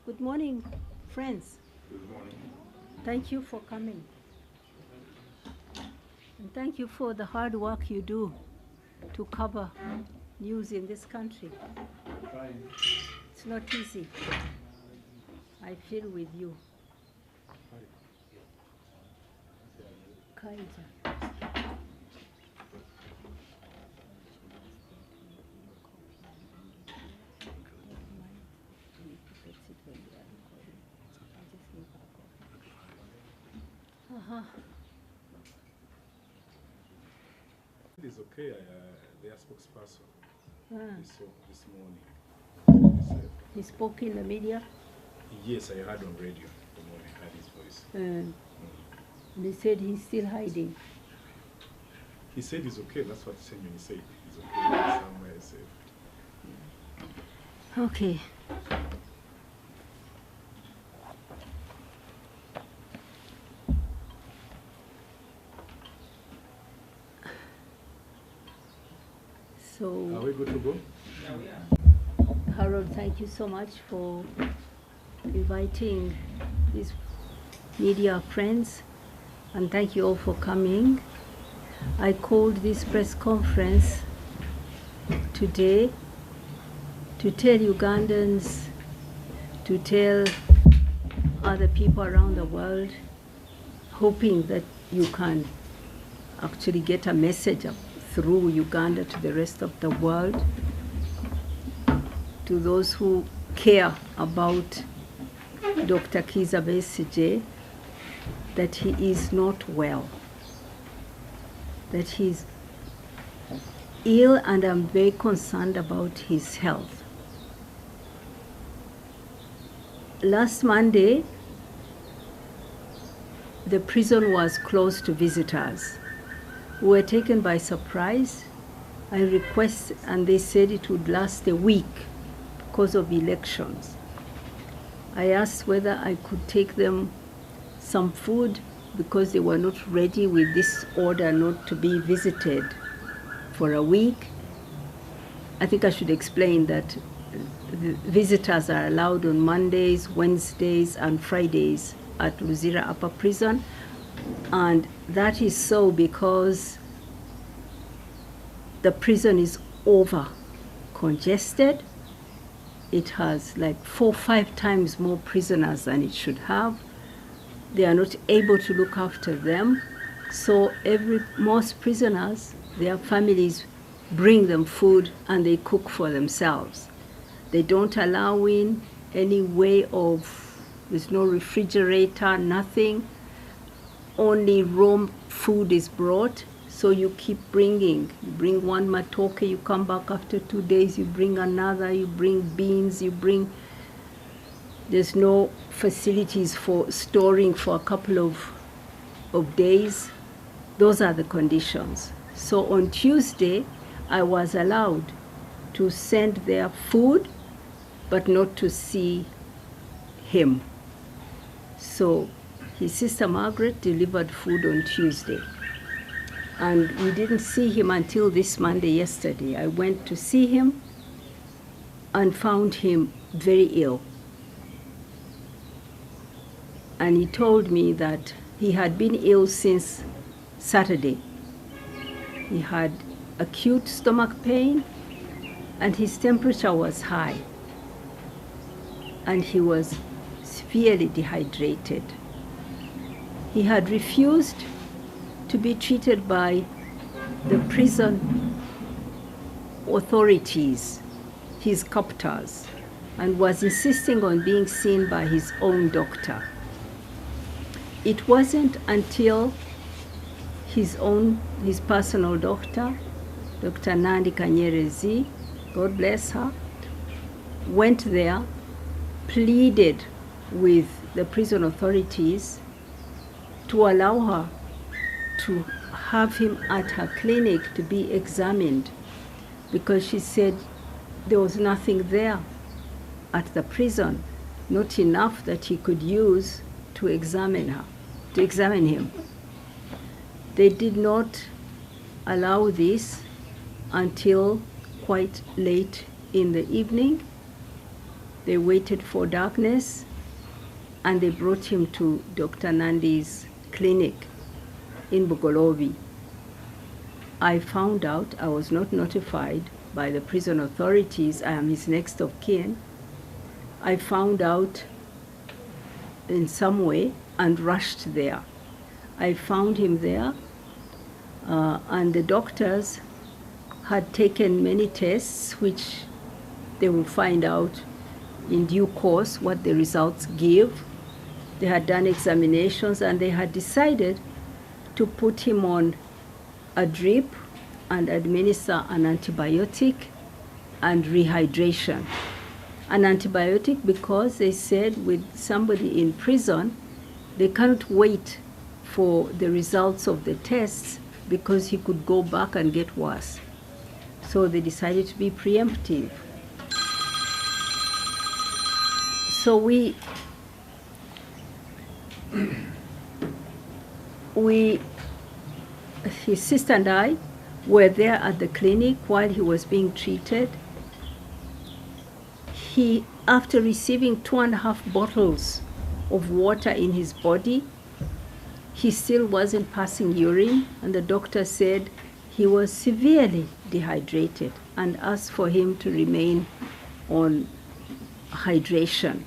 Good morning, friends. Good morning. Thank you for coming. And thank you for the hard work you do to cover news in this country. Fine. It's not easy. I feel with you. Kaija. It is okay. Their spokesperson this morning. He spoke in the media. Yes, I heard on radio the morning. I heard his voice. And they said he's still hiding. He said he's okay. That's what Senyon said. He's okay. Somewhere safe. Okay. So, are we good to go? Harold, thank you so much for inviting these media friends, and thank you all for coming. I called this press conference today to tell Ugandans, to tell other people around the world, hoping that you can actually get a message through Uganda to the rest of the world, to those who care about Dr. Kizza Besigye, that he is not well, that he's ill, and I'm very concerned about his health. Last Monday, the prison was closed to visitors. We were taken by surprise. I requested, and they said it would last a week because of elections. I asked whether I could take them some food because they were not ready with this order not to be visited for a week. I think I should explain that the visitors are allowed on Mondays, Wednesdays, and Fridays at Luzira Upper Prison. And that is so because the prison is over congested. It has like 4 or 5 times more prisoners than it should have. They are not able to look after them. So most prisoners, their families bring them food and they cook for themselves. They don't allow in any way of, there's no refrigerator, nothing. Only raw food is brought, so you keep bringing. You bring one matoke, you come back after 2 days, you bring another, you bring beans, there's no facilities for storing for a couple of days. Those are the conditions. So on Tuesday, I was allowed to send their food, but not to see him. So his sister Margaret delivered food on Tuesday. And we didn't see him until this Monday, yesterday. I went to see him and found him very ill. And he told me that he had been ill since Saturday. He had acute stomach pain and his temperature was high. And he was severely dehydrated. He had refused to be treated by the prison authorities, his captors, and was insisting on being seen by his own doctor. It wasn't until his personal doctor, Dr. Nandi Kanyerezi, God bless her, went there, pleaded with the prison authorities to allow her to have him at her clinic to be examined, because she said there was nothing there at the prison, not enough that he could use to examine him. They did not allow this. until quite late in the evening. They waited for darkness and they brought him to Dr. Nandi's clinic in Bugolobi. I found out, I was not notified by the prison authorities, I am his next of kin. I found out in some way and rushed there. I found him there, and the doctors had taken many tests, which they will find out in due course what the results give. They had done examinations and they had decided to put him on a drip and administer an antibiotic and rehydration. An antibiotic because they said with somebody in prison, they can't wait for the results of the tests because he could go back and get worse. So they decided to be preemptive. So his sister and I were there at the clinic while he was being treated. He, after receiving 2.5 bottles of water in his body, he still wasn't passing urine, and the doctor said he was severely dehydrated and asked for him to remain on hydration.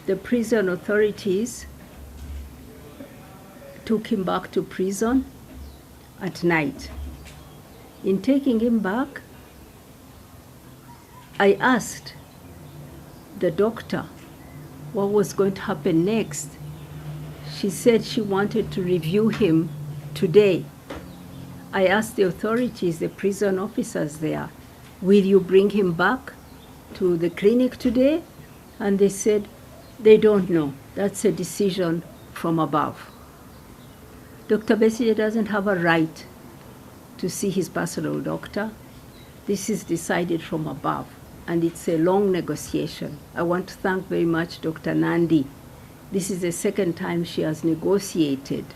The prison authorities took him back to prison at night. In taking him back, I asked the doctor what was going to happen next. She said she wanted to review him today. I asked the authorities, the prison officers there, will you bring him back to the clinic today? And they said they don't know. That's a decision from above. Dr. Besigye doesn't have a right to see his personal doctor. This is decided from above, and it's a long negotiation. I want to thank very much Dr. Nandi. This is the second time she has negotiated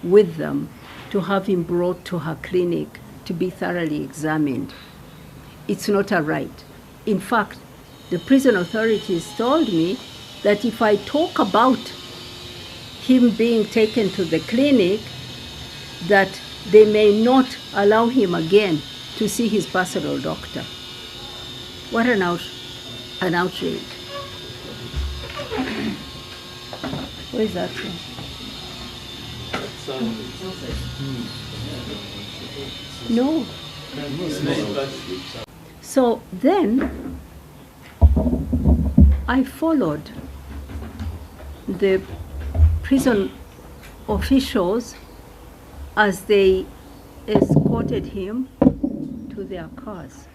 with them to have him brought to her clinic to be thoroughly examined. It's not a right. In fact, the prison authorities told me that if I talk about him being taken to the clinic, that they may not allow him again to see his personal doctor. What an outrage. What is that from? No. So then I followed the prison officials as they escorted him to their cars.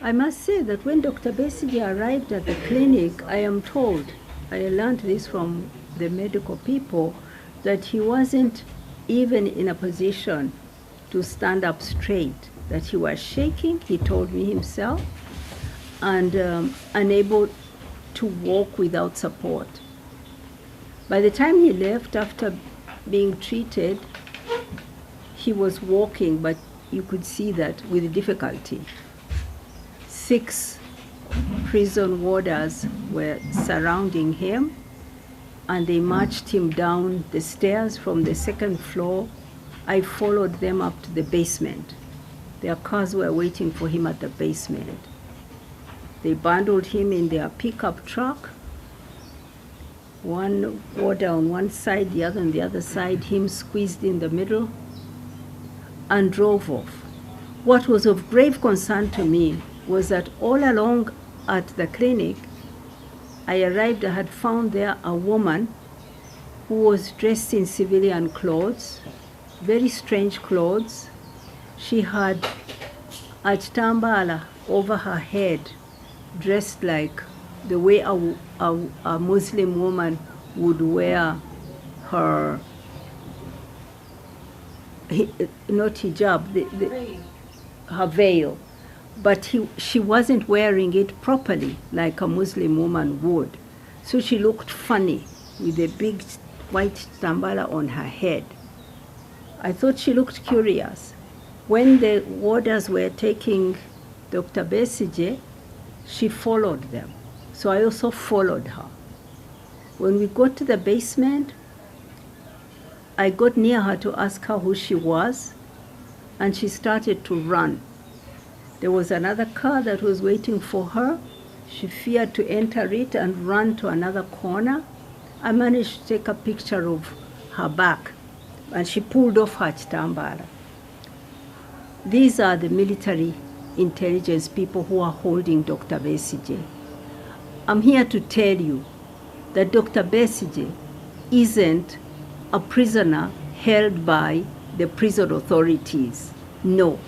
I must say that when Dr. Besigye arrived at the clinic, I am told, I learned this from the medical people, that he wasn't even in a position to stand up straight, that he was shaking, he told me himself, and unable to walk without support. By the time he left after being treated, he was walking, but you could see that with difficulty. 6 prison warders were surrounding him, and they marched him down the stairs from the 2nd floor. I followed them up to the basement. Their cars were waiting for him at the basement. They bundled him in their pickup truck, one warder on one side, the other on the other side, him squeezed in the middle, and drove off. What was of grave concern to me was that all along at the clinic, I arrived, I had found there a woman who was dressed in civilian clothes, very strange clothes. She had a chitambala over her head, dressed like the way a Muslim woman would wear her, not hijab, her veil. But she wasn't wearing it properly like a Muslim woman would. So she looked funny with a big white tambala on her head. I thought she looked curious. When the warders were taking Dr. Besigye, she followed them. So I also followed her. When we got to the basement, I got near her to ask her who she was, and she started to run. There was another car that was waiting for her. She feared to enter it and ran to another corner. I managed to take a picture of her back, and she pulled off her chitambara. These are the military intelligence people who are holding Dr. Besigye. I'm here to tell you that Dr. Besigye isn't a prisoner held by the prison authorities. No.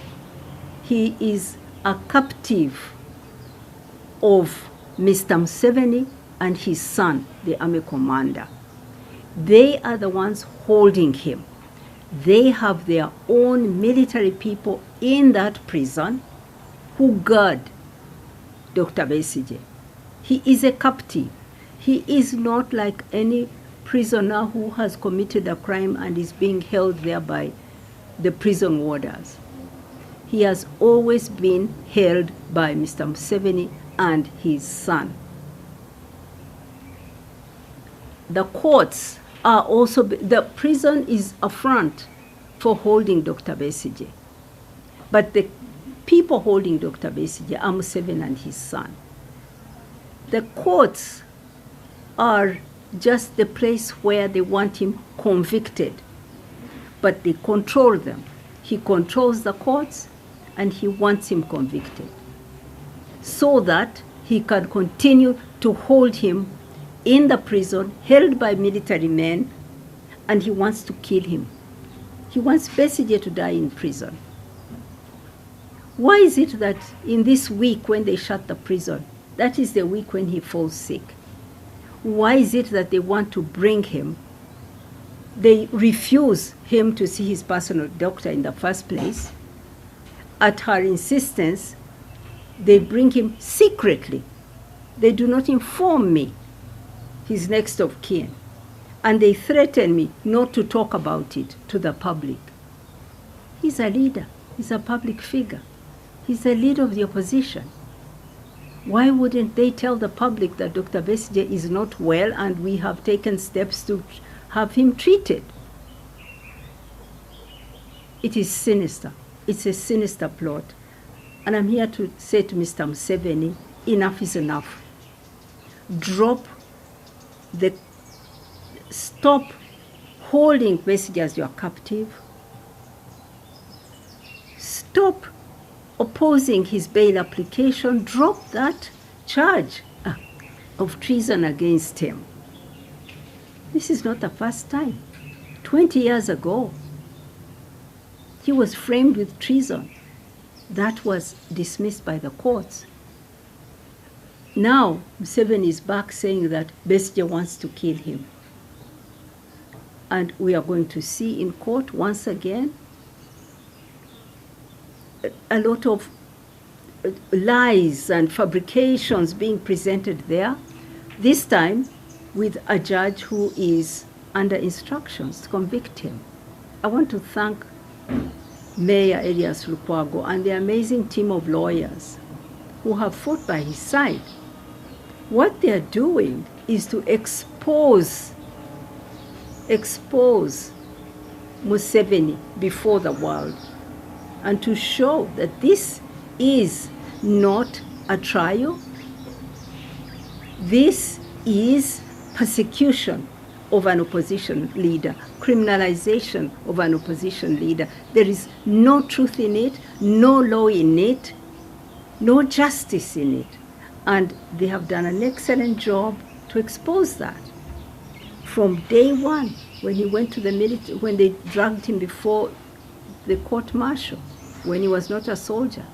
He is a captive of Mr. Museveni and his son, the army commander. They are the ones holding him. They have their own military people in that prison who guard Dr. Besigye. He is a captive. He is not like any prisoner who has committed a crime and is being held there by the prison warders. He has always been held by Mr. Museveni and his son. The courts are also, the prison is a front for holding Dr. Besigye. But the people holding Dr. Besigye are Museveni and his son. The courts are just the place where they want him convicted, but they control them. He controls the courts, and he wants him convicted so that he can continue to hold him in the prison, held by military men, and he wants to kill him. He wants Besigye to die in prison. Why is it that in this week when they shut the prison, that is the week when he falls sick? Why is it that they want to bring him? They refuse him to see his personal doctor in the first place. At her insistence, they bring him secretly. They do not inform me, his next of kin. And they threaten me not to talk about it to the public. He's a leader. He's a public figure. He's the leader of the opposition. Why wouldn't they tell the public that Dr. Besigye is not well and we have taken steps to have him treated? It is sinister. It's a sinister plot. And I'm here to say to Mr. Museveni, enough is enough. Stop holding Besigye as your captive. Stop opposing his bail application. Drop that charge of treason against him. This is not the first time. 20 years ago, he was framed with treason. That was dismissed by the courts. Now, Museveni is back saying that Besigye wants to kill him. And we are going to see in court once again a lot of lies and fabrications being presented there, this time with a judge who is under instructions to convict him. I want to thank Mayor Elias Lukwago and the amazing team of lawyers who have fought by his side. What they are doing is to expose Museveni before the world and to show that this is not a trial. This is persecution of an opposition leader, criminalization of an opposition leader. There is no truth in it, no law in it, no justice in it. And they have done an excellent job to expose that. From day one, when he went to the military, when they dragged him before the court-martial, when he was not a soldier,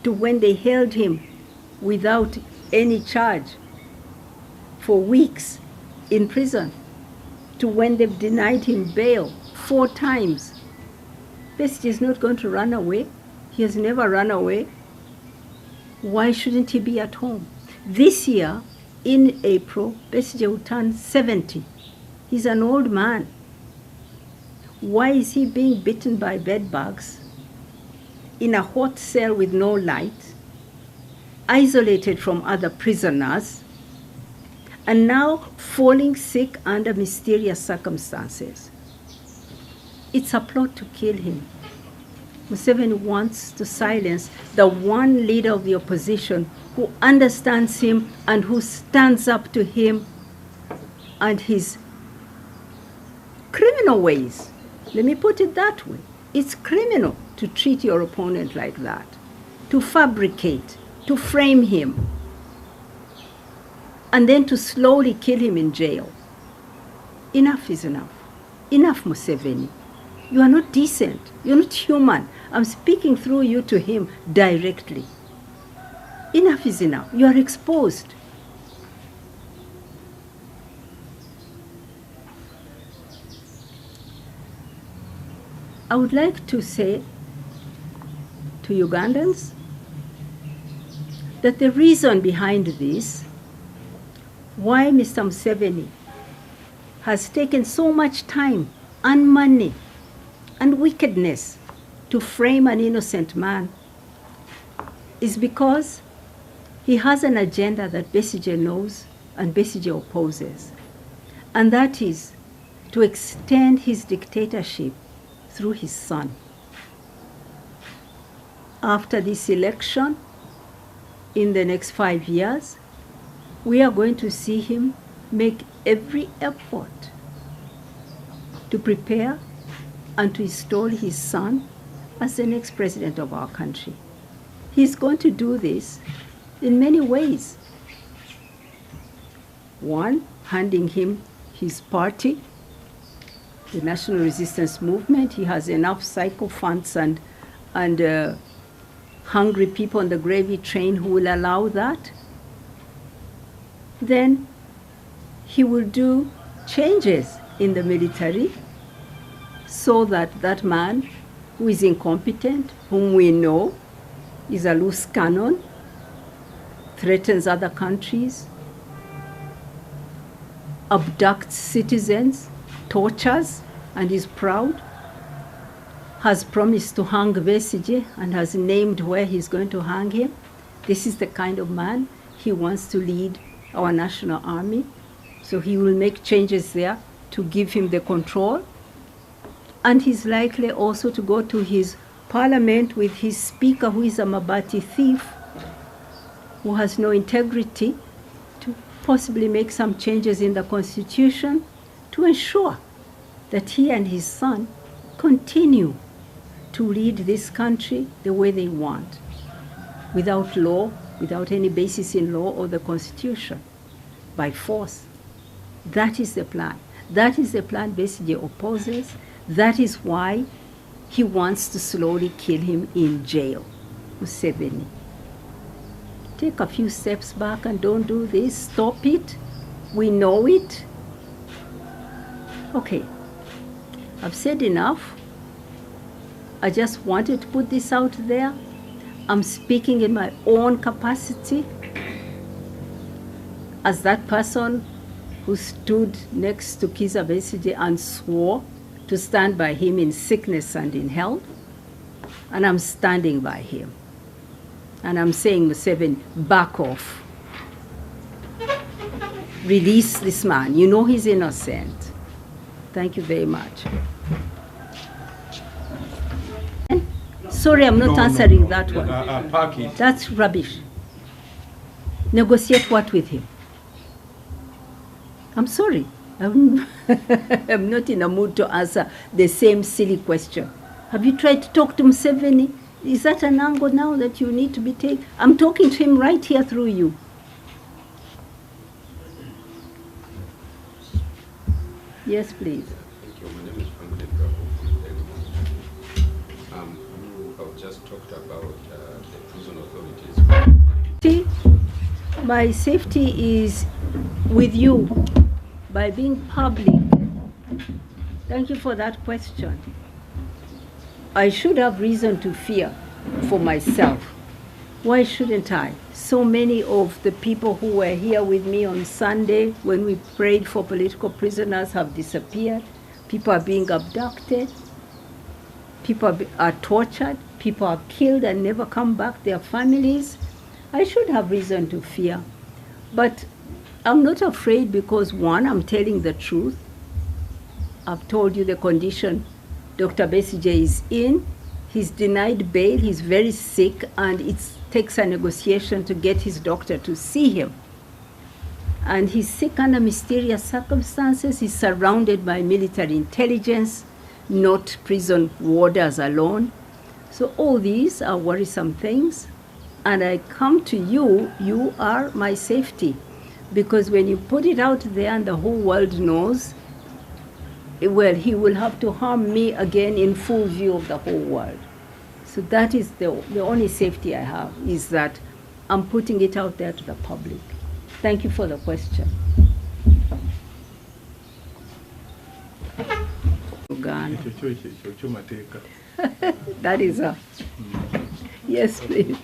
to when they held him without any charge for weeks in prison, to when they've denied him bail 4 times. Besigye is not going to run away. He has never run away. Why shouldn't he be at home? This year, in April, Besigye will turn 70. He's an old man. Why is he being bitten by bed bugs in a hot cell with no light, isolated from other prisoners, and now falling sick under mysterious circumstances. It's a plot to kill him. Museveni wants to silence the one leader of the opposition who understands him and who stands up to him and his criminal ways. Let me put it that way. It's criminal to treat your opponent like that, to fabricate, to frame him, and then to slowly kill him in jail. Enough is enough. Enough, Museveni. You are not decent. You're not human. I'm speaking through you to him directly. Enough is enough. You are exposed. I would like to say to Ugandans that the reason behind this, why Mr. Museveni has taken so much time and money and wickedness to frame an innocent man, is because he has an agenda that Besigye knows and Besigye opposes, and that is to extend his dictatorship through his son. After this election, in the next 5 years, we are going to see him make every effort to prepare and to install his son as the next president of our country. He's going to do this in many ways. One, handing him his party, the National Resistance Movement. He has enough sycophants and hungry people on the gravy train who will allow that. Then he will do changes in the military so that that man who is incompetent, whom we know is a loose cannon, threatens other countries, abducts citizens, tortures, and is proud, has promised to hang Besigye and has named where he's going to hang him. This is the kind of man he wants to lead our national army. So he will make changes there to give him the control. And he's likely also to go to his parliament with his speaker, who is a Mabati thief, who has no integrity, to possibly make some changes in the constitution to ensure that he and his son continue to lead this country the way they want, without law, without any basis in law or the constitution, by force. That is the plan. That is the plan Besigye opposes. That is why he wants to slowly kill him in jail. Museveni, take a few steps back and don't do this. Stop it. We know it. Okay, I've said enough. I just wanted to put this out there. I'm speaking in my own capacity as that person who stood next to Kizza Besigye and swore to stand by him in sickness and in health. And I'm standing by him. And I'm saying, Museveni, back off. Release this man. You know he's innocent. Thank you very much. Sorry, I'm not answering that one. Park it. That's rubbish. Negotiate what with him? I'm sorry. I'm not in a mood to answer the same silly question. Have you tried to talk to Museveni? Is that an angle now that you need to be taken? I'm talking to him right here through you. Yes, please. Thank you. My name is Franklin. You have just talked about the prison authorities. My safety is with you by being public. Thank you for that question. I should have reason to fear for myself. Why shouldn't I? So many of the people who were here with me on Sunday when we prayed for political prisoners have disappeared. People are being abducted. People are tortured, people are killed and never come back, their families. I should have reason to fear. But I'm not afraid because, one, I'm telling the truth. I've told you the condition Dr. Besigye is in. He's denied bail, he's very sick, and it takes a negotiation to get his doctor to see him. And he's sick under mysterious circumstances. He's surrounded by military intelligence, not prison warders alone. So all these are worrisome things. And I come to you, you are my safety. Because when you put it out there and the whole world knows, well, he will have to harm me again in full view of the whole world. So that is the only safety I have, is that I'm putting it out there to the public. Thank you for the question. Uganda. That is a... Yes, please.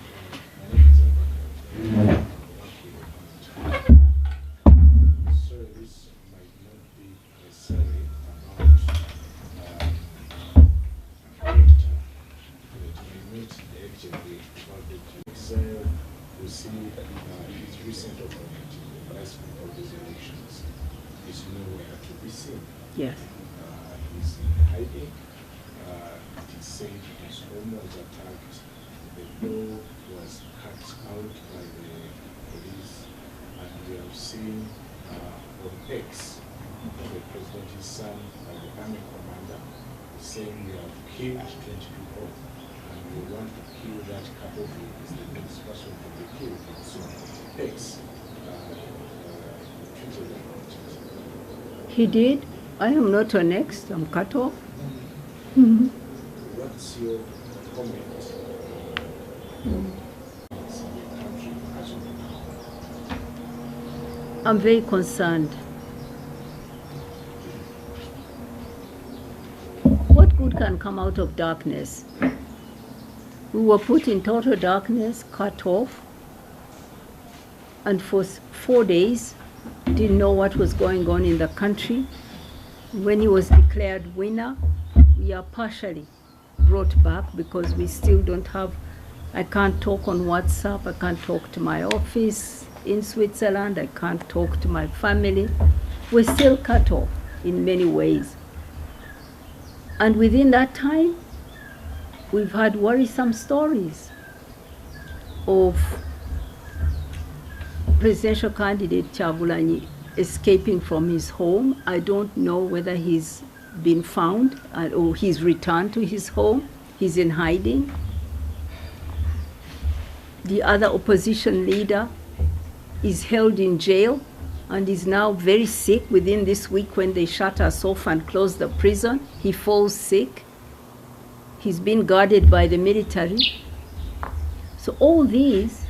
We see his recent document last week of these elections is nowhere to be seen. Yes. He's in hiding. It is said his home was attacked. The door was cut out by the police, and we have seen on X the president, his son, the army commander, saying we have killed 20 people. We want to kill that couple is the next person to be killed. So, X treated them. He did. I am not on X. I'm cut off. What's your comment in the country as of now? I'm very concerned. What good can come out of darkness? We were put in total darkness, cut off, and for 4 days didn't know what was going on in the country. When he was declared winner, we are partially brought back because we still don't have, I can't talk on WhatsApp, I can't talk to my office in Switzerland, I can't talk to my family. We're still cut off in many ways. And within that time, we've had worrisome stories of presidential candidate Kyagulanyi escaping from his home. I don't know whether he's been found or he's returned to his home. He's in hiding. The other opposition leader is held in jail and is now very sick. Within this week, when they shut us off and closed the prison, he falls sick. He's been guarded by the military. So all these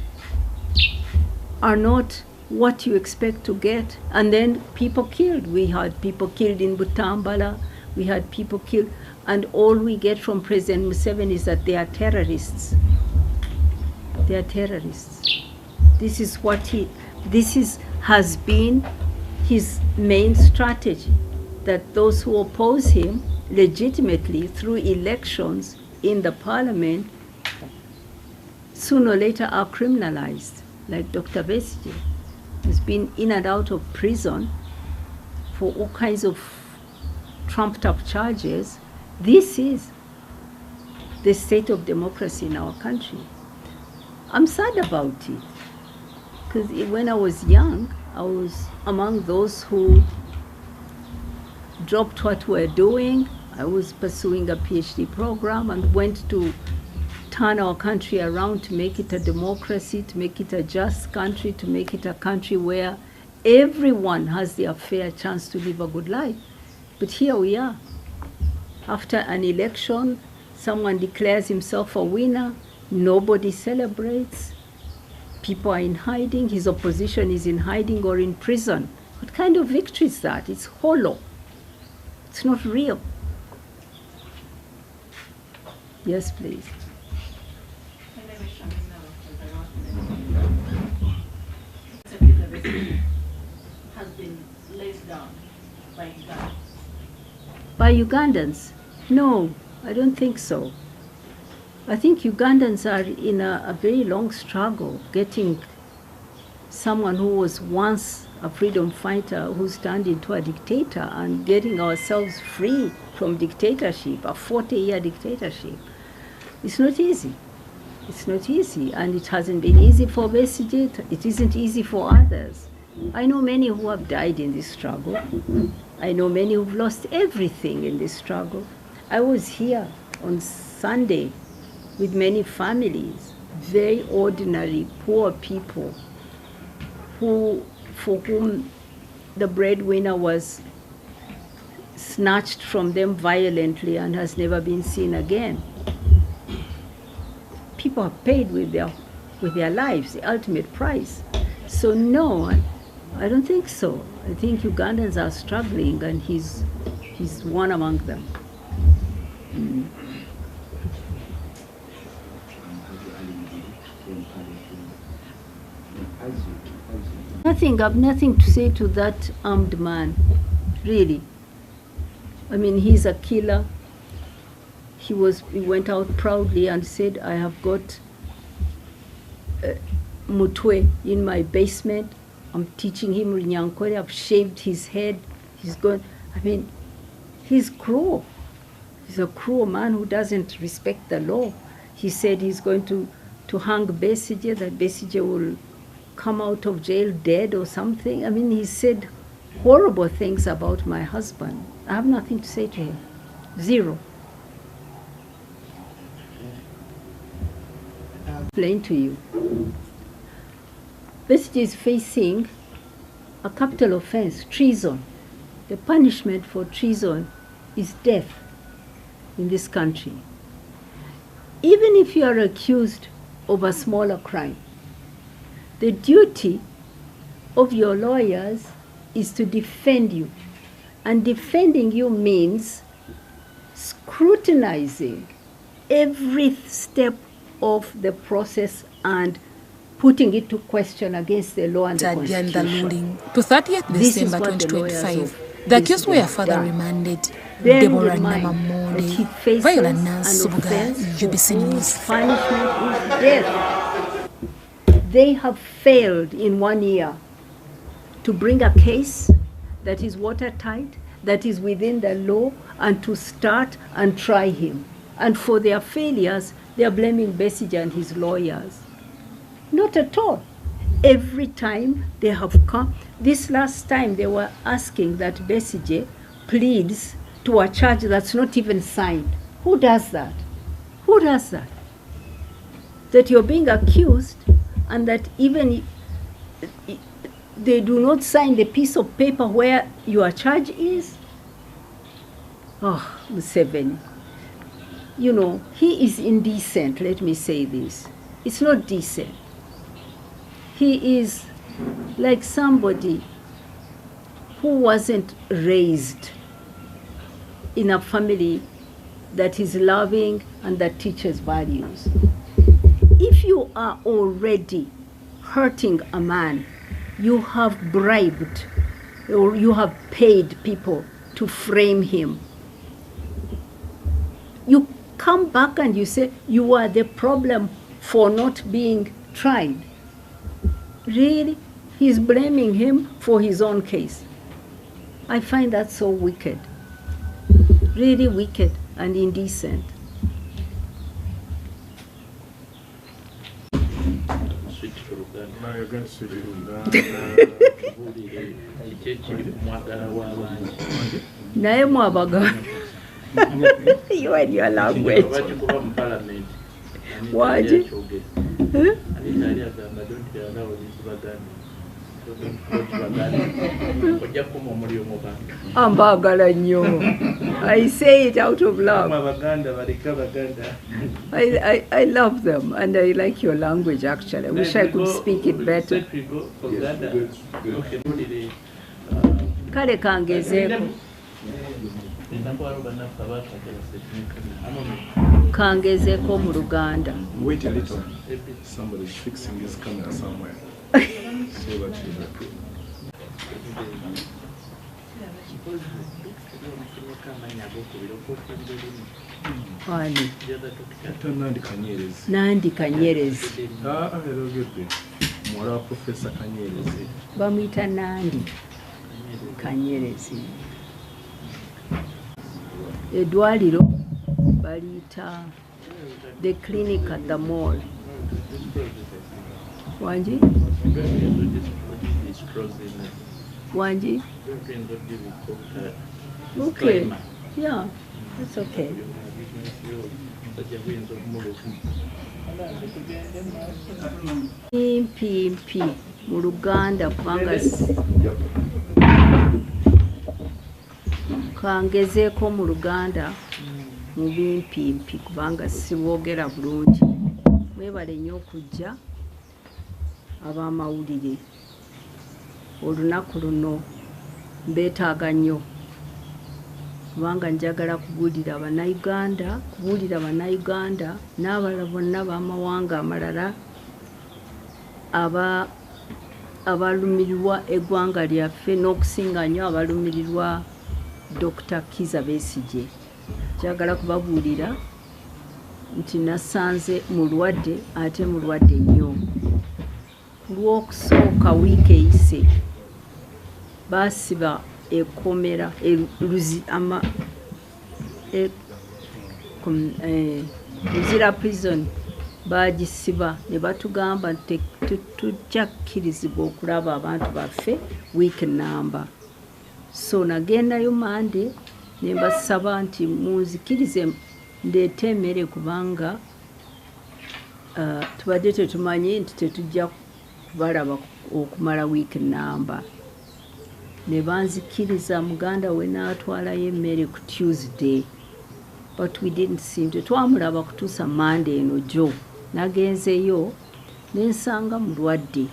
are not what you expect to get. And then people killed. We had people killed in Butambala. We had people killed. And all we get from President Museveni is that they are terrorists. They are terrorists. This is what has been his main strategy, that those who oppose him legitimately through elections in the parliament sooner or later are criminalized, like Dr. Besigye has been in and out of prison for all kinds of trumped up charges. This is the state of democracy in our country. I'm sad about it, because when I was young, I was among those who dropped what we're doing. I was pursuing a PhD program and went to turn our country around to make it a democracy, to make it a just country, to make it a country where everyone has their fair chance to live a good life. But here we are. After an election, someone declares himself a winner, nobody celebrates, people are in hiding, his opposition is in hiding or in prison. What kind of victory is that? It's hollow. It's not real. Yes, please. Has been laid down by Uganda. By Ugandans? No, I don't think so. I think Ugandans are in a very long struggle getting someone who was once a freedom fighter who's turned into a dictator and getting ourselves free from dictatorship, a 40-year dictatorship. It's not easy. It's not easy, and it hasn't been easy for Besigye. It isn't easy for others. I know many who have died in this struggle. I know many who've lost everything in this struggle. I was here on Sunday with many families, very ordinary, poor people, for whom the breadwinner was snatched from them violently and has never been seen again. People have paid with their lives, the ultimate price. So no, I don't think so. I think Ugandans are struggling, and he's one among them. I've nothing to say to that armed man, really. I mean, he's a killer. He went out proudly and said, I have got Mutwe in my basement. I'm teaching him Rinyankore. I've shaved his head. He's gone. I mean, he's cruel. He's a cruel man who doesn't respect the law. He said he's going to hang Besigye, that Besigye will come out of jail dead or something. I mean, he said horrible things about my husband. I have nothing to say to him. Zero. Explain to you. Besigye is facing a capital offense, treason. The punishment for treason is death in this country. Even if you are accused of a smaller crime, the duty of your lawyers is to defend you. And defending you means scrutinizing every step of the process and putting it to question against the law and the Constitution. To 30th December 2025, the accused were further remanded. Deborah Namamonde, Viola Nansubuga, UBC News. Punishment is death. They have failed in 1 year to bring a case that is watertight, that is within the law, and to start and try him. And for their failures, they are blaming Besigye and his lawyers. Not at all. Every time they have come, this last time they were asking that Besigye pleads to a charge that's not even signed. Who does that? Who does that? That you're being accused and that even they do not sign the piece of paper where your charge is? Oh, Museveni. You know, he is indecent, let me say this. It's not decent. He is like somebody who wasn't raised in a family that is loving and that teaches values. If you are already hurting a man, you have bribed or you have paid people to frame him. You come back and you say you are the problem for not being tried. Really? He's blaming him for his own case. I find that so wicked. Really wicked and indecent. Naye mwabaga. You and your language. Waje? Ambagala nnyo. I say it out of love. I love them and I like your language actually. I wish I could speak it better. Kale kangezeeko. Kangezeeko mu Luganda. Wait a little. Somebody's fixing his camera somewhere. So that you Ani? Nandi Kanyerezi. Nandi Kanyerezi. Mwala Professor Kanyerezi. Bamwita Nandi Kanyerezi. Eddwaliro baliyita the clinic at the mall. Wanji? Wanji? Okay. Yeah, that's okay. Mpi mu Luganda kubanga kangezeeko mu Luganda mu bimpimpi kubanga siboogera bulungi. Mwebale nnyo okujja ab'amawulire. Olunaku luno mbeetaaga nnyo kubanga njagala kubuulira Abannayuganda n'abalala bonna b'amawanga amalala abalumirirwa eggwanga lyaffe n'okusinga nnyo abalumirirwa Dr. Kizza Besigye. Njagala kubabuulira nti nasanze mulwadde ate mulwadde nnyo. Ku Lwokusooka wiiki eyise baasiba ekomera Luzira prison bagisiba ne batugamba nti tujja kukkirizibwa okulaba abantu baffe wiiki namba. So nagendayo Mande ne mbasaba nti munzikirize ndeete emmere kubanga tubadde tetumanyi nti tetujja kubalaba okumala wiiki namba. Ne banzikiriza muganda we n'atwalayo emmere ku Tuesday. But we didn't seem to. Twamulaba kutuusa Monday eno jo. Nagenzeyo nensanga mulwadde.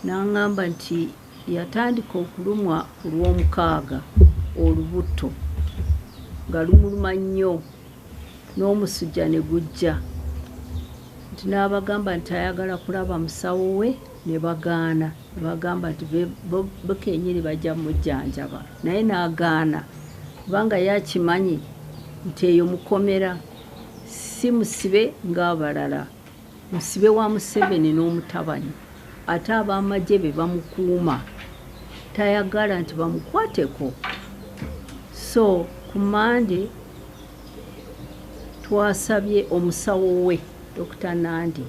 N'angamba nti yatandika okulumwa ku Lwomukaaga olubuto nga lumuluma nnyo n'omusujja ne gujja. Nti n'abagamba nti ayagala kulaba musawo we ne bagaana. Ne bagamba nti bo kennyini bajja mujjanjaba. Naye n'agaana kubanga yakimanyi nti eyo mukomera si musibe ng'abalala. Musibe wa Museveni n'omutabanyi. Ate ab'amagye be bamukuuma. Tayagala nti bamukwateko. So ku Mande twasabye omusawo we Dr. Nandi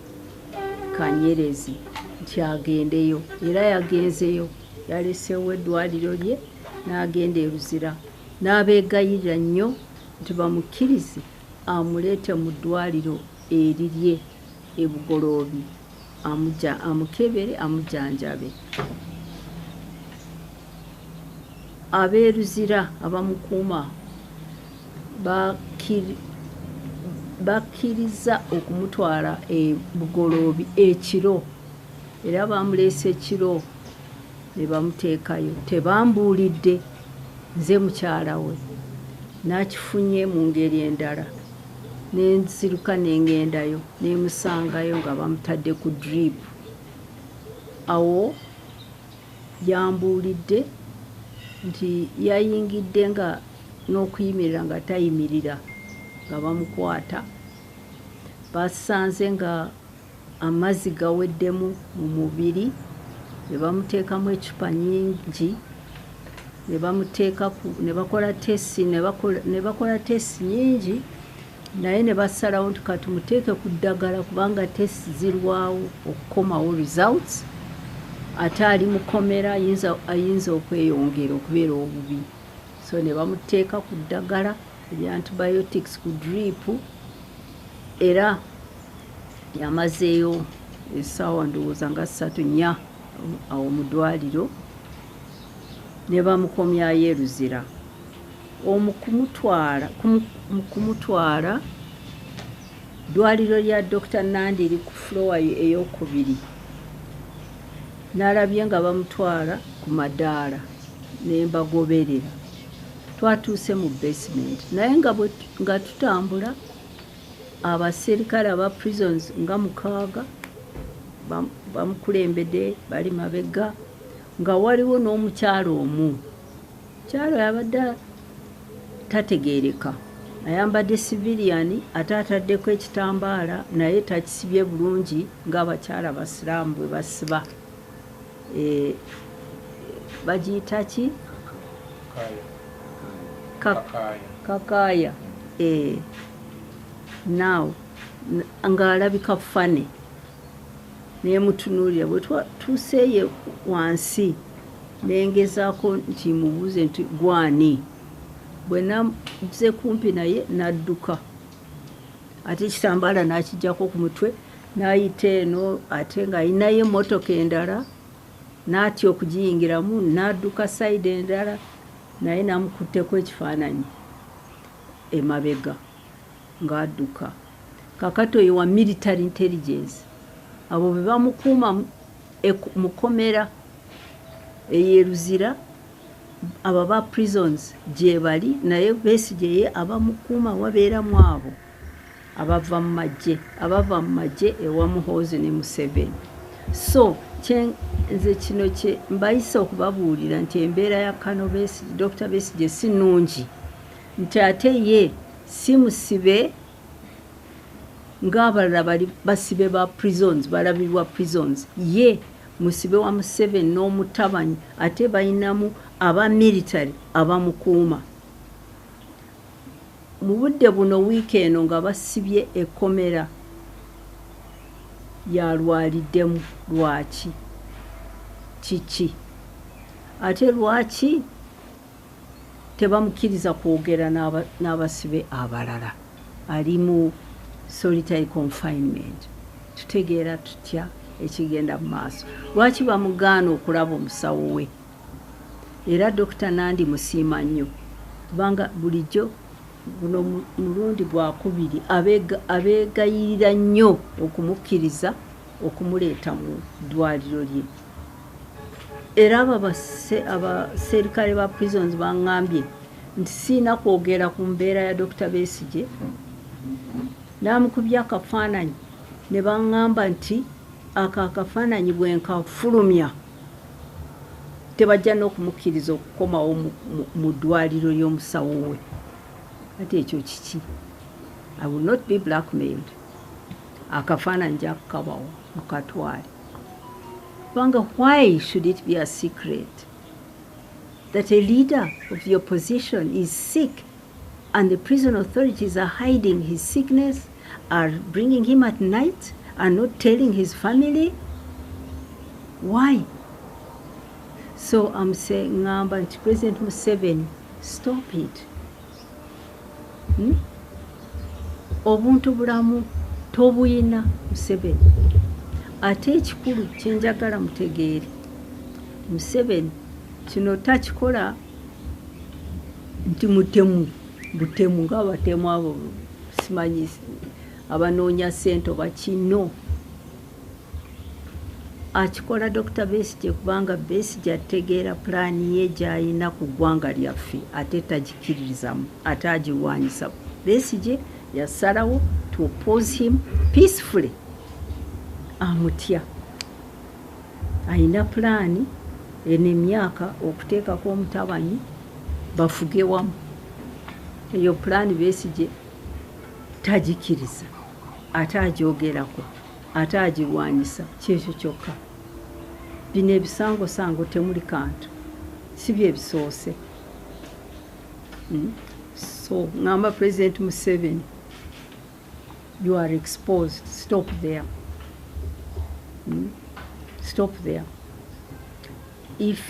Kanyerezi nti agendeyo. Era yagenzeyo. Yaleseewo eddwaliro lye n'agenda e Luzira. N'abeegayirira nnyo nti bamukkirize amuleete mu ddwaliro erirye e Bugoloobi amukebere amujjanjabe. Ab'e Luzira abamukuuma bakkiriza okumutwala e Bugoloobi ekiro. Era bamuleese ekiro ne bamuteekayo. Tebambuulidde nze mukyala we. N'akifunye mu ngeri endala. Nenziruka nengendayo nemusangayo nga bamutadde ku drip. Awo yambuulidde nti yayingidde nga n'okuyimirira nga tayimirira nga bamukwata. Basanze nga amazzi gaweddemu mu mubiri. Ne bamuteekamu ecupa nnyingi. Ne bakola testi nnyingi. Naye ne basalawo nti katumuteeke ku ddagala kubanga testi zirwawo okukomawo results. Ate ali mukomera ayinza okweyongera okubeera obubi. So ne bamuteeka ku ddagala erya antibiotics ku drip. Era yamazeeyo essaawa ndowooza nga 3-4 awo mu ddwaliro. Ne bamukomyayo e Luzira. Kumutwala ddwaliro lya Dr. Nandi eri ku floor ey'okubiri. N'alabye nga bamutwala ku madaala ne mbagoberera. Twatuuse mu basement. Naye nga tutambula abaserikale aba prisons nga 6 bamukulembedde bali mabega nga waliwo n'omukyalo omu. Mukyalo yabadde tategeereka ayambadde civilian ate ataddeko ekitambaala naye takisibye bulungi ng'abakyala basiraamu bwe basiba bagiyita ki kakaaya now ng'alabika fane naye mutunuulira bwe tuseeye wansi nengezaako nti mubuuze nti gwani bwe naze kumpi naye n'adduka ate ekitambaala n'akijjako ku mutwe n'ayita eno ate ng'ayinayo emmotoka endala n'atya okugiyingiramu n'adduka sayidi endala naye namukutteko ekifaananyi emabega ng'adduka kakati oyo wa military intelligence abo be bamukuuma mukomera eyeruzira abo ba prisons gye bali naye Besigye ye abamukuuma wabeeramu abo abava mu magye ewa Muhoozi ne Museveni. So nze kino kye mbayisa okubabuulira nti embeera ya Kano Besigye Dr. Besigye si nnungi nti ate ye si musibe ng'abalala bali basibe ba prisons balabirwa prisons ye musibe wa Museveni n'omutabanyi ate bayinamu aba military abamukuuma mu budde buno wiiki eno nga basibye ekkomera yalwaliddemu lwaki kiki ate lwaki tebamukkiriza kwogera n'abasibe abalala ali mu solitary confinement tutegeera tutya ekigenda mu maaso lwaki bamugaana okulaba omusawo we era Dr. Nandi musiima nnyo kubanga bulijjo guno mulundi gwakubiri abeegayirira nnyo okumukkiriza okumuleeta mu ddwaliro lye era abaserikale ba prisons baŋŋambye nti siina kwogera ku mbeera ya Dr. Besigye namukubya akafaananyi ne baŋŋamba nti ako akafaananyi bwe nkafulumya tebajja n'okumukkiriza okukomawo mu ddwaliro ly'omusawo we ate ekyo kiki I will not be blackmailed akafaananyi jakukabawo mukatwale kubanga why should it be a secret that a leader of the opposition is sick and the prison authorities are hiding his sickness, are bringing him at night and not telling his family? Why? So I'm saying, Ngamba, President Museveni, stop it. Obuntu bulamu tobuyina Museveni. Ate ekikulu kyenjagala mutegeere Museveni kino takikola nti butemu ng'abatemu abo simanyi abanoonya ssente oba kino akikola Dr. Besigye kubanga Besigye ategeera pulaani ye gy'ayina ku ggwanga lyaffe ate tagikiririzamu ate agirwanyisa. Besigye yasalawo to oppose him peacefully. Amutya ayina pulaani eno emyaka okuteekako omutabanyi bafuge wamu. Eyo pulaani Besigye tagikiriza ate agyogerako ate agirwanyisa kyekyo kyokka. Bino ebisangosango temuli kantu si bye bisoose. So ngamba President Museveni, you are exposed. Stop there. Stop there. If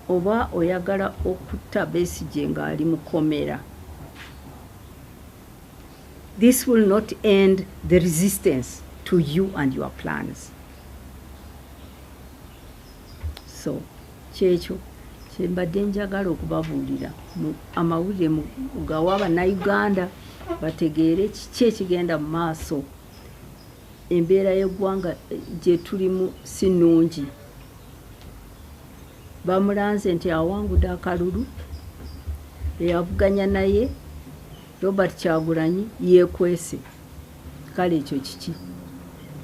oba oyagala okutta Besigye ng'ali mukomera, this will not end the resistance to you and your plans. So kyekyo kyembadde njagala okubabuulira amawulire mugawa Bannayuganda bategeere kiki ekigenda mu maaso. Embeera y'eggwanga gye tulimu si nnungi. Bamulanze nti awangudde akalulu eyavuganya naye Robert Kyagulanyi yeekwese. Kale ekyo kiki?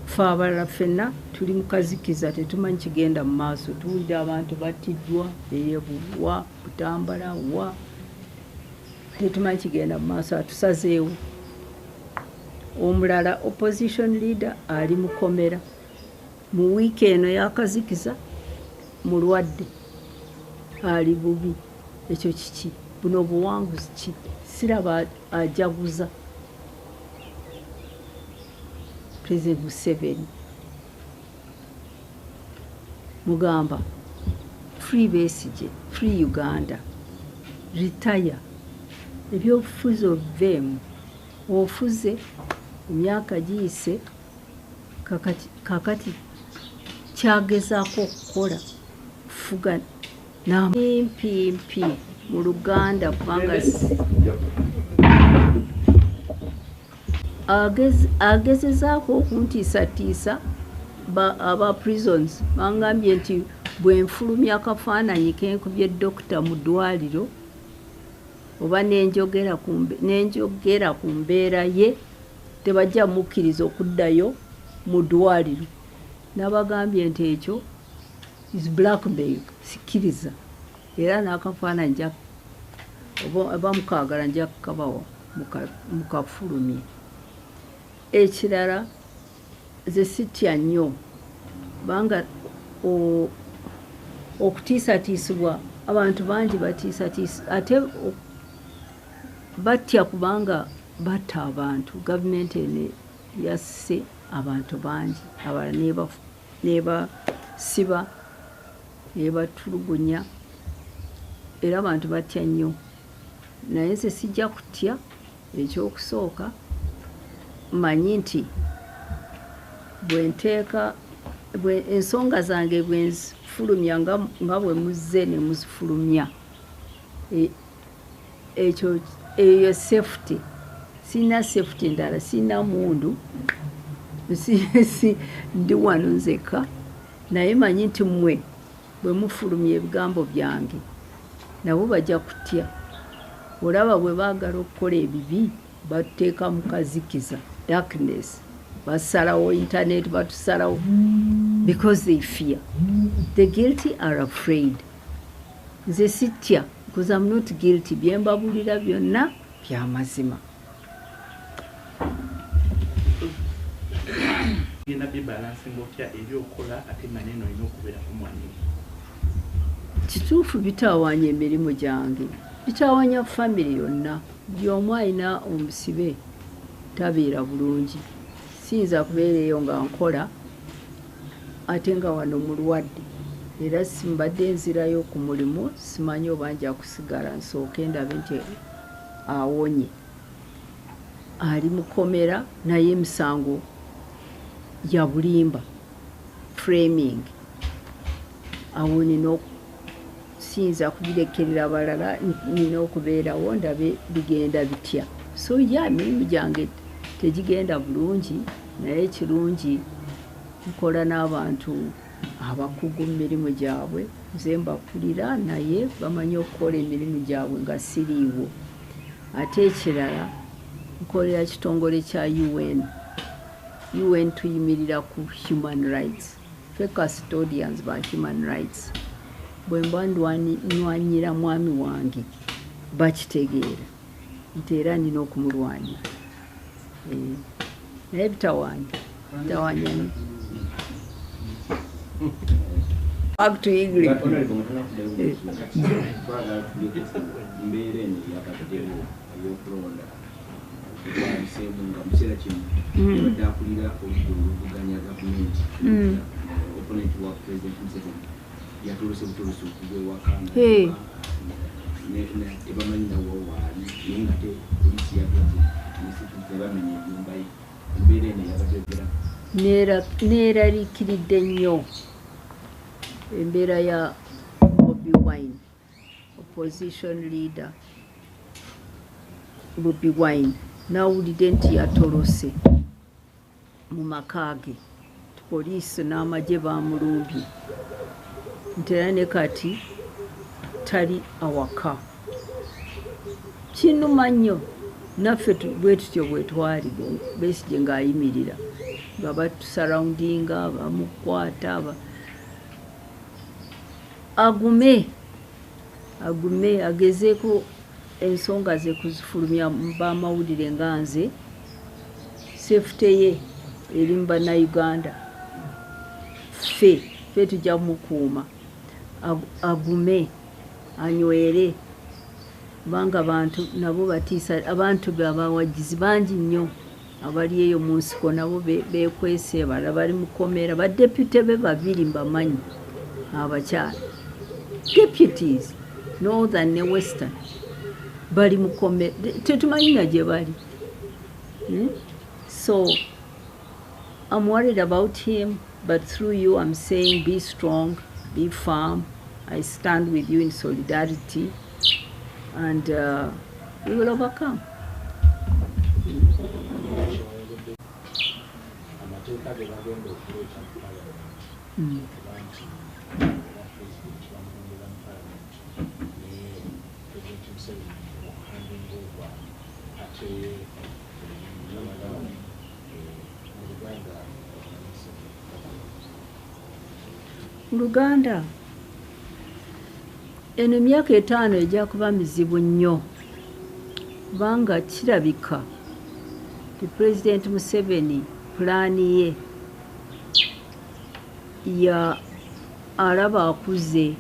Ffe abalala ffenna tuli mu kazikiza tetumanyi kigenda mu maaso. Tuwulira abantu battiddwa eyeebulwa Butambala wa tetumanyi kigenda mu maaso, atusazeewo. Omulala opposition leader ali mukomera mu wiiki eno yakazikiza mulwadde ali bubi. Ekyo kiki? Buno obuwanguzi ki? Siraba ajaguza President Museveni. Mugamba free Besigye, free Uganda, retire. Ebyobufuzi obiveemu. Ofuze emyaka giyise, kakati kyagezaako okukola kufuga nampimpi mu Luganda kubanga agezezaako okuntiisatiisa aba prisons. Bangambye nti bwe nfulumya akafaananyi kenkubye dokita mu ddwaliro oba nenjogera ku mbeera ye, tebajja mukkiriza okuddayo mu ddwaliro. Nabagambye nti ekyo is blackmail, sikkiriza. Era n'akafaananyi oba mukaagala nja kukabawa mukafulumye. Ekirala ze sitya nnyo banga okutiisatiisibwa, abantu bangi batiisatiisa ate batya kubanga batta abantu. Gavumenti ene yasse abantu bangi, abalala nebasiba nebatulugunya, era abantu batya nnyo. Naye nze sijja kutya. Ekyokusooka mmanyi nti ensonga zange bwe nzifulumya nga bwe muzze ne muzifulumya, eyo safety. Sina safety ndala, sina mundu, ndi wano nzeka. Naye manyi nti mmwe bwe mufulumya ebigambo byange nabo bajja kutya. Olaba bwe baagala okukola ebibi batuteeka mu kazikiza, darkness. Basalawo internet, batusalawo because they fear. The guilty are afraid. Nze sitya because I'm not guilty. Bye mbabulira byonna bya mazima. Kituufu bitawaanya emirimu gyange, bitawaanya family yonna. Buli omu alina omusibe tabeera bulungi. Siyinza kubeera eyo nga nkola ate nga wano mulwadde, era simbadde nzirayo ku mulimu. Simanyi oba nja kusigala nsooke ndabe nti awonye. Ali mukomera naye emisango ya bulimba, framing. Awo nina siyinza kubirekerera balala, nina okubeerawo ndabe bigenda bitya. So emirimu gyange tegigenda bulungi, naye kirungi nkola n'abantu abakugu mu mirimu gyabwe. Nze mbakulira naye bamanyi okukola emirimu gyabwe nga siriiwo. Ate ekirala nkolera kitongole kya UN tuyimirira ku human rights. Ffe custodians ba human rights. Bwe mba ndwanyira mwami wange bakitegeera nti era nina okumulwanya. Naye bitawaanya back to English. Neeraliikiridde nnyo embeera ya Bobi Wine, opposition leader Bobi Wine. Nawulidde nti yatolose mu maka ge, poliisi n'amagye bamulumbye nti era ne kati tali awaka. Kinuma nnyo. Naffe bwe tutyo bwe twali Besigye ng'ayimirira nga batusarawundinga, bamukwata. Agume agezeeko ensonga ze kuzifulumya bamawulire nga nze sefute ye eri mu bannayuganda ffe tujja kumukuuma agume anywere kubanga abantu nabo batiisa abantu abawagizi bangi nnyo abali eyo mu nsiko nabo bekwese bala bali mukomera badepute be babiri mbamanyi abakyala deputies northern ne western bali mukomera tetumanyina gye bali so I'm worried about him, but through you I'm saying be strong, be firm. I stand with you in solidarity, and we will overcome. Luganda eno emyaka 5 ejja kuba mizibu nnyo kubanga kirabika ti President Museveni pulaani ye ya alaba akuze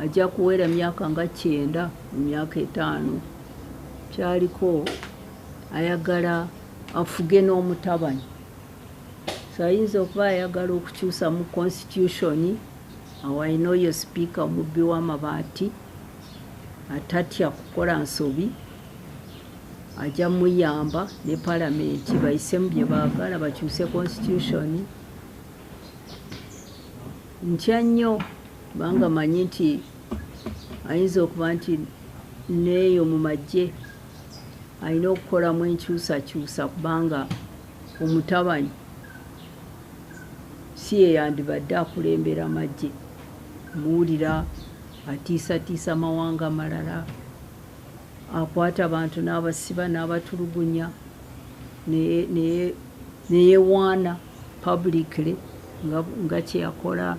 ajja kuwera myaka nga 9 mu myaka 5 kyaliko ayagala afuge n'omutabanyi sayinza okuba ayagala okukyusa mu constitution awo ayina oyo sipiika omubbi w'amabaati atatya kukola nsobi ajja muyamba ne palamenti bayisemu bye baagala bakyuse constitution ntya nnyo kubanga manyi nti ayinza okuba nti neeyo mu magye alina okukolamu enkyusakyusa kubanga omutabanyi si ye yandibadde akulembera amagye muwulira atiisatiisa mawanga malala akwata abantu n'abasiba n'abatulugunya neyewaana publicly nga kyeyakola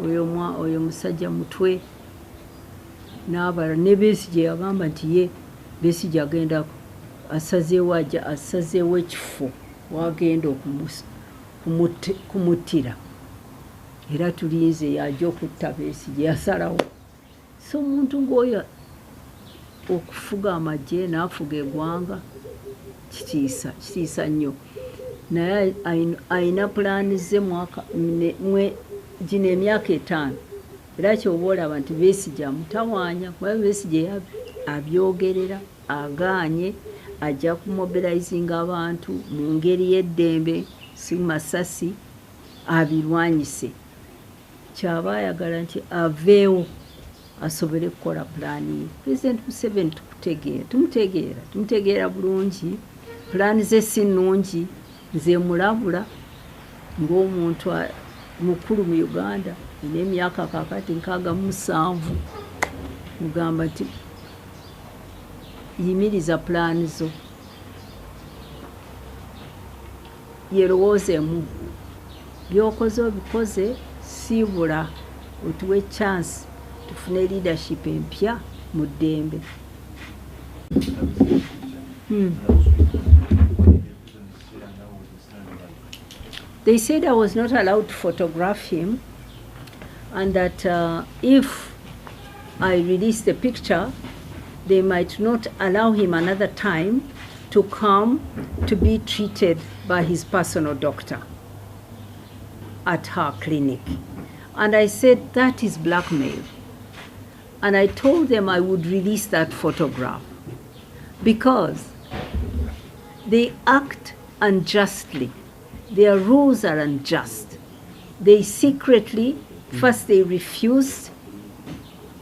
oyo musajja mutwe n'abala ne Besigye yagamba nti ye Besigye agenda asazeewo ekifo wagenda kumutira era tulinze yajja okutta Besigye yasalawo so omuntu ng'oyo okufuga amagye n'afuga eggwanga kitiisa nnyo naye ayina pulaani ze gino emyaka 5 era kyoba olaba nti Besigye amutawaanya kuba Besigye abyogerera agaanye ajja kumobilizinga abantu mu ngeri y'eddembe si masasi abirwanyise kyaba ayagala nti aveewo asobole kukola pulaani ye President Museveni tumutegeera bulungi pulaani ze si nnungi nze mulabula ng'omuntu mukulu mu Uganda n'emyaka kakati 67 mugamba nti yimiriza pulaani zo yerowoozeemu byokoze obikoze siibula otuwe chance tufune leadership empya mu ddembe They said I was not allowed to photograph him and that if I release the picture they might not allow him another time to come to be treated by his personal doctor at her clinic. And I said, that is blackmail. And I told them I would release that photograph because they act unjustly. Their rules are unjust. They secretly, first they refused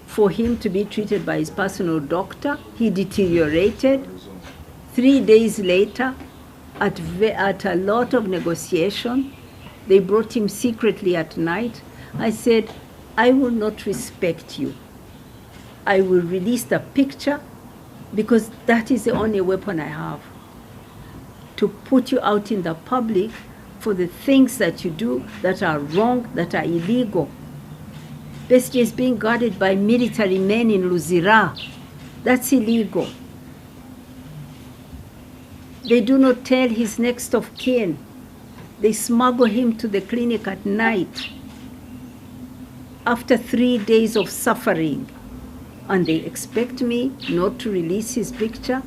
for him to be treated by his personal doctor. He deteriorated. 3 days later, at a lot of negotiation, they brought him secretly at night. I said, I will not respect you. I will release the picture because that is the only weapon I have to put you out in the public for the things that you do that are wrong, that are illegal. Besigye is being guarded by military men in Luzira. That's illegal. They do not tell his next of kin. They smuggle him to the clinic at night after 3 days of suffering. And they expect me not to release his picture.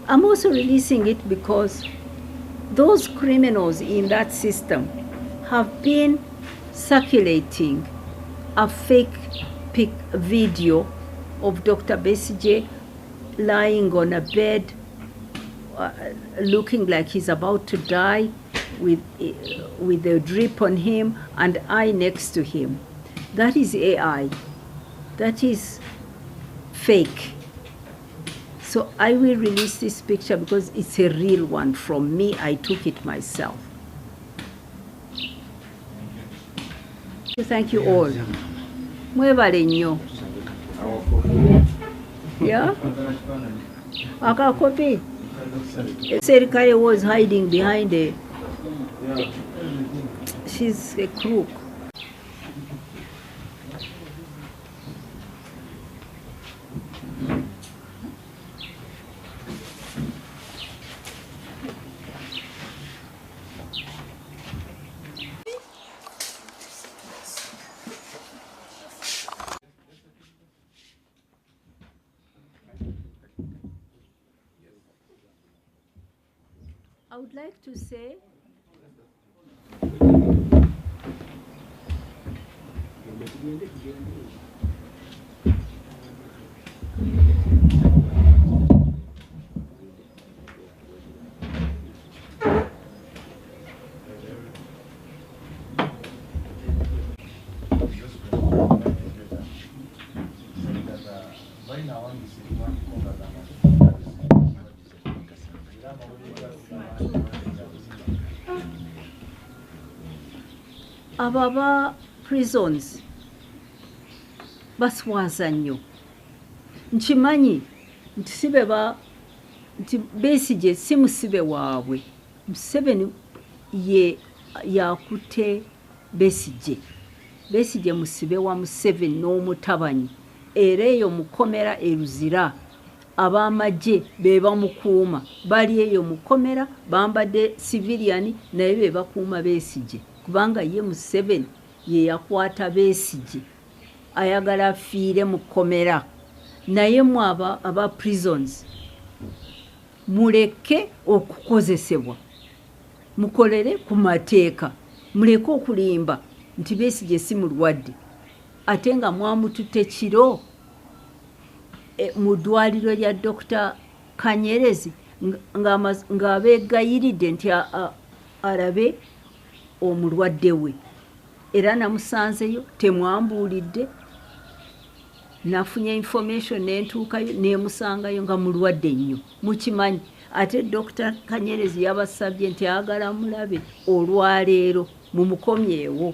I'm also releasing it because those criminals in that system have been circulating a fake video of Dr. Besigye lying on a bed, looking like he's about to die, with a drip on him and I next to him. That is AI. That is fake. So I will release this picture because it's a real one from me. I took it myself. So thank you all. Mwebale nnyo. Yeah? Akakopi. Serikali was hiding behind a... She's a crook. I would like to say ababa prisons baswaza nnyo. Nkimanyi nti nti Besigye si musibe waabwe. Museveni yakutte Besigye. Besigye musibe wa Museveni n'omutabanyi. Era eyo mukomera eruzira. Abamagye be bamukuuma. Bali eyo mukomera bambadde civilian naye be bakuuma Besigye. Kubanga ye Museveni ye yakwata Besigye ayagala afiire mu kkomera. Naye mu aba prisons muleke okukozesebwa, mukolere ku mateeka, muleke okulimba nti Besigye si mulwadde ate nga mwamututte kiro mu ddwaliro lya Dr. Kanyerezi ng'abeegayiridde nti alabe omulwadde we. Era namusanzeyo temwambuulidde, nafunye information nentuukayo nemusangayo nga mulwadde nnyo. Mukimanyi ate Dr. Kanyerezi yabasabye nti agala mulabe olwaleero mumukomyewo.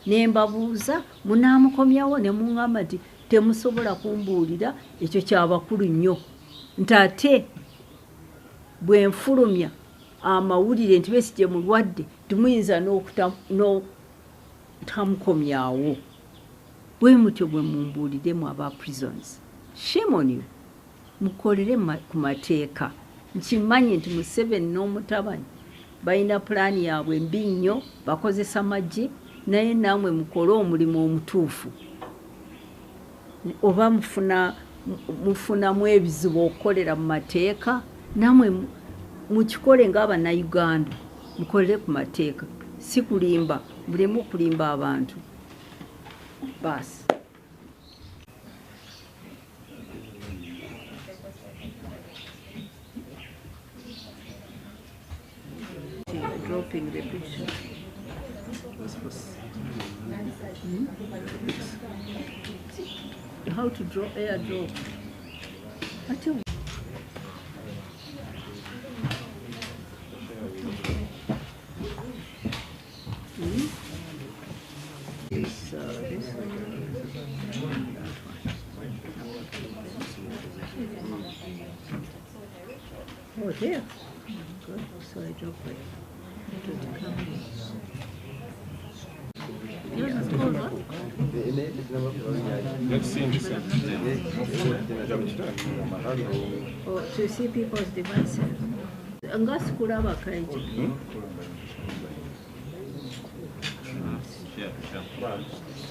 Nembabuuza munaamukomyawo ne muŋŋamba nti temusobola kumbuulira, ekyo kyabakulu nnyo. Nti ate bwe nfulumya amawulire nti Besigye mulwadde temuyinza n'okutamukomyawo. Bwe mutyo bwe mumbuuliremu aba prisons. Shame on you. Mukolere ku mateeka. Nkimanyi nti Museveni n'omutabanyi balina pulaani yaabwe mbi nnyo, bakozesa magye, naye nammwe mukole omulimu omutuufu. Oba mufunamu ebizibu okukolera mu mateeka, nammwe mukikole ng'Abannayuganda. Mukolere ku mateeka, si kulimba, muleme okulimba abantu. Basi. Dropping the picture. How to draw airdrop. This oh, there. Good. So I drop it. Yours is called what? Let's see in the same. Or to see people's devices. Nga sikulaba kaiji. Sure.